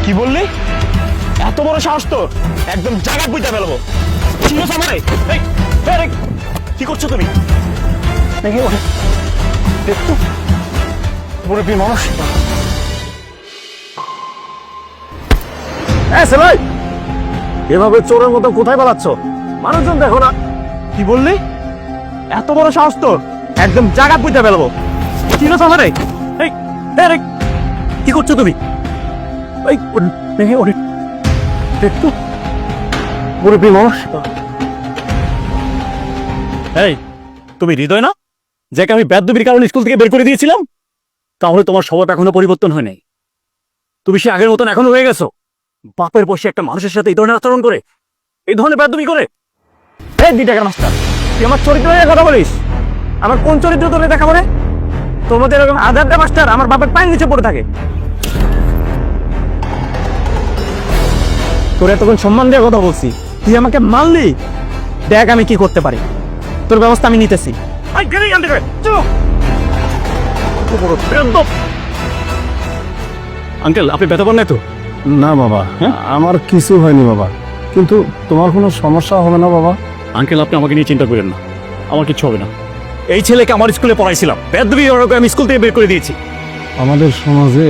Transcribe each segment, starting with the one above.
কি বললি? এত বড় সাহস তোর? একদম জায়গা বুঝতে ফেলবো। চিনোস আমারে? এই, এই, কি করছো তুমি? দেখি ওরে, দেখতো মুরব্বী মানুষ। সেলাই, এভাবে চোরের মতো কোথায় পালাচ্ছ? মানুষজন দেখো না। কি বললি? এত বড় সাহস তোর? একদম জায়গা বুঝতে ফেলবো। চিনোস আমারে? এই, এই, কি করছো তুমি? এই, দেখি ওরে, দেখতো মুরব্বী মানুষ। এই, তুমি হৃদয় না, যাকে আমি বেয়াদবির কারণে স্কুল থেকে বের করে দিয়েছিলাম? তাহলে তোমার স্বভাব এখনো পরিবর্তন হয় নাই। তুমি সে আগের মতন এখনো হয়ে গেছো? বাপের বসে একটা মানুষের সাথে এই ধরনের আচরণ করে, এই ধরনের বেয়াদবি করে। এই 2 টাকার মাস্টার, তুই আমার চরিত্র নিয়ে কথা বলিস? আমার কোন চরিত্র তোরে দেখা বলে? তোর মধ্যে এরকম আধারটা মাস্টার আমার বাপের পায়ের নিচে পড়ে থাকে। তোর এতক্ষণ সম্মান দিয়ে কথা বলছি, তুই আমাকে মারলি। দেখ আমি কি করতে পারি, তোর ব্যবস্থা আমি নিতেছি। আঙ্কেল, আপনি ব্যথা পান না তো? না বাবা, আমার কিছু হয়নি বাবা, কিন্তু তোমার কোনো সমস্যা হবে না বাবা? আঙ্কেল, আপনি আমাকে নিয়ে চিন্তা করেন না, আমার কিছু হবে না। এই ছেলেকে আমার স্কুলে পড়াইছিলাম, বেয়াদবি আমি স্কুল থেকে বের করে দিয়েছি। আমাদের সমাজে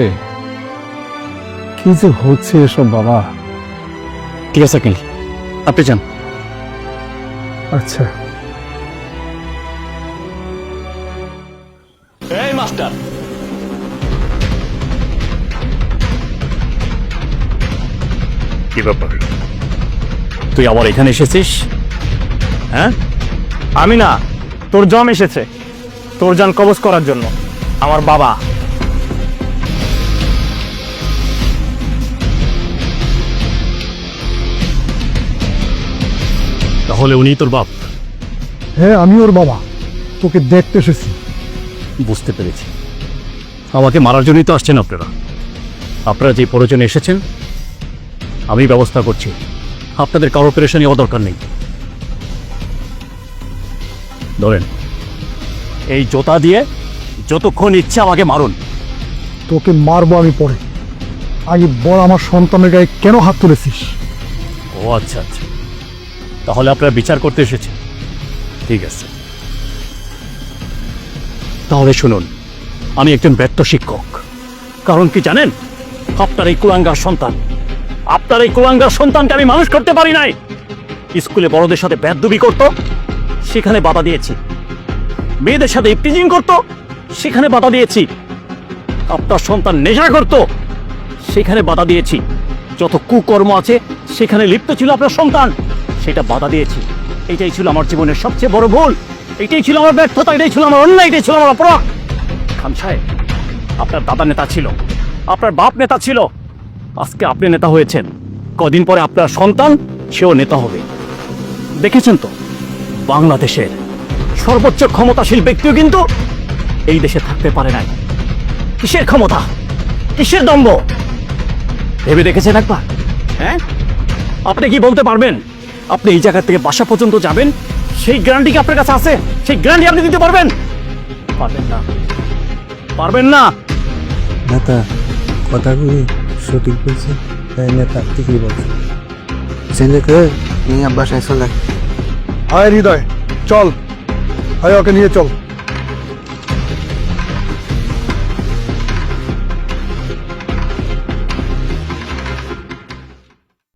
কি যে হচ্ছে এসব বাবা। ঠিক আছে আঙ্কেল, আপনি যান। আচ্ছা। এই মাস্টার, কি ব্যাপার? তুই আবার এখানে এসেছিস? হ্যাঁ, আমি না, তোর জম এসেছে তোর জান কবজ করার জন্য। আমার বাবা। তাহলে উনি তোর বাপ? হ্যাঁ, আমি ওর বাবা, তোকে দেখতে এসেছি। বুঝতে পেরেছি, আমাকে মারার জন্যই তো আসছেন আপনারা। আপনারা যে প্রয়োজনে এসেছেন আমি ব্যবস্থা করছি, আপনাদের কারো অপারেশন নেওয়া দরকার নেই। ধরেন, এই জোতা দিয়ে যতক্ষণ ইচ্ছা আমাকে মারুন। তোকে মারবো আমি পরে, আগে বল আমার সন্তানের গায়ে কেন হাত তুলেছিস? ও আচ্ছা আচ্ছা, তাহলে আপনারা বিচার করতে এসেছেন, ঠিক আছে। তাহলে শুনুন, আমি একজন ব্যর্থ শিক্ষক। কারণ কি জানেন? আপনার এই কুলাঙ্গার সন্তানকে আমি মানুষ করতে পারি নাই। স্কুলে বড়দের সাথে বেয়াদবি করত, সেখানে বাধা দিয়েছি। মেয়েদের সাথে ইফটিজিং করত, সেখানে বাধা দিয়েছি। আপনার সন্তান নেশা করত, সেখানে বাধা দিয়েছি। যত কুকর্ম আছে সেখানে লিপ্ত ছিল আপনার সন্তান, সেটা বাধা দিয়েছি। এটাই ছিল আমার জীবনের সবচেয়ে বড় ভুল, এটাই ছিল আমার ব্যর্থতা, এটাই ছিল আমার অন্যায়, এটাই ছিল আমার অপরাধ। খান সাহেব, আপনার দাদা নেতা ছিল, আপনার বাপ নেতা ছিল, আজকে আপনি নেতা হয়েছেন। কদিন পরে আপনার সন্তান সেও নেতা হবে। দেখেছেন তো, বাংলাদেশের সর্বোচ্চ ক্ষমতাশীল ব্যক্তিও কিন্তু এই দেশে থাকতে পারে নাই। কিসের ক্ষমতা, কিসের দম্ভ, ভেবে দেখেছেন একবার? হ্যাঁ, আপনি কি বলতে পারবেন আপনি এই জায়গা থেকে বাসা পর্যন্ত যাবেন? সেই গ্যারান্টি কি আপনার কাছে আছে? সেই গ্যারান্টি আপনি দিতে পারবেন? পারবেন না, পারবেন না। নেতা কথাগুলি সঠিক বলছে, তাই নেতা ঠিকই বলছে। ছেলেকে নিয়ে বাসায় চলে। আয় হৃদয়, চল, আয় ওকে নিয়ে চল।